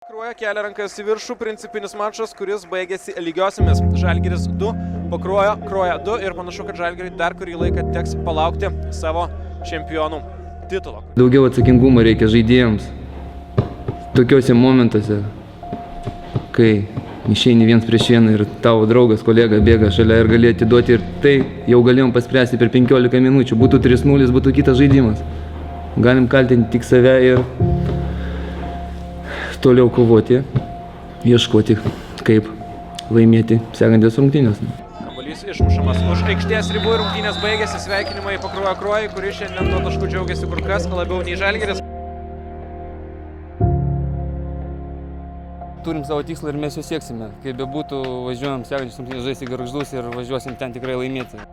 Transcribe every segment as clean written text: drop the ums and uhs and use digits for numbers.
Pakruoja kelia rankas į viršų, principinis mačas, kuris baigėsi lygiosiamis. Žalgiris 2, Pakruoja, Kroja 2 ir panašu, kad Žalgiriui dar kurį laiką teks palaukti savo čempionų titulo. Daugiau atsakingumo reikia žaidėjams tokiuose momentuose, kai išeini viens prieš vieną ir tavo draugas, kolega bėga šalia ir gali atiduoti ir tai jau galėjom paspręsti per 15 minučių. Būtų 3-0, būtų kitas žaidimas. Galim kaltinti tik save ir toliau kovoti, ieškoti, kaip laimėti sekančias rungtynes. Kamuolys išmušamas už aikštės ribų ir rungtynės baigėsi. Sveikinimai Pakruoja Krojai, kuri šiandien nuo taškų džiaugiasi kur kas labiau nei Žalgiris. Turim savo tikslą ir mes jo sieksime. Kaip bebūtų, važiuojam sekančias rungtynes žaisti Gargždus ir važiuosim ten tikrai laimėti.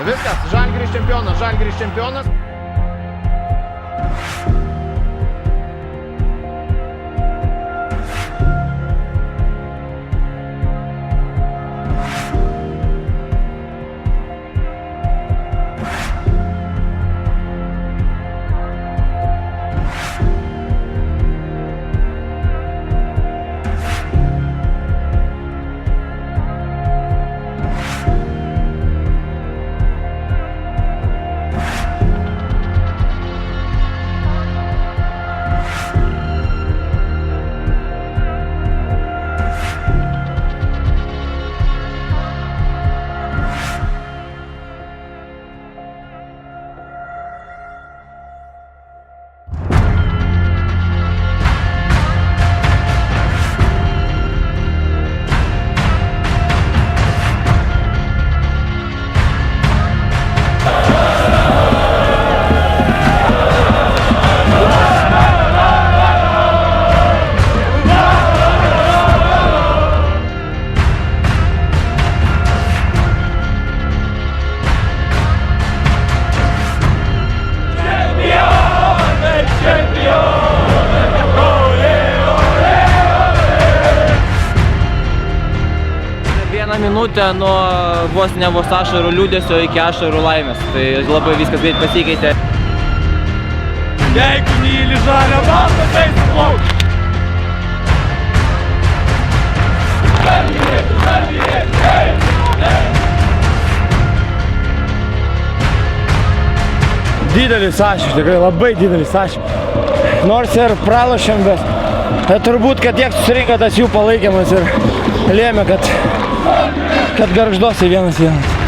Viskas, Žalgiris čempionas, Žalgiris čempionas. Minutę nuo vos ašarų liūdesio iki ašarų laimės. Tai labai viskas greit pasikeitė. Jeigu myli žalią baltą, tai suplauk! Didelis ačiū, tikrai labai didelis ačiū. Nors ir pralošėm, bet turbūt, kad tiek susirinko tas jų palaikymas ir lėmė, kad Gargžduose 1-1.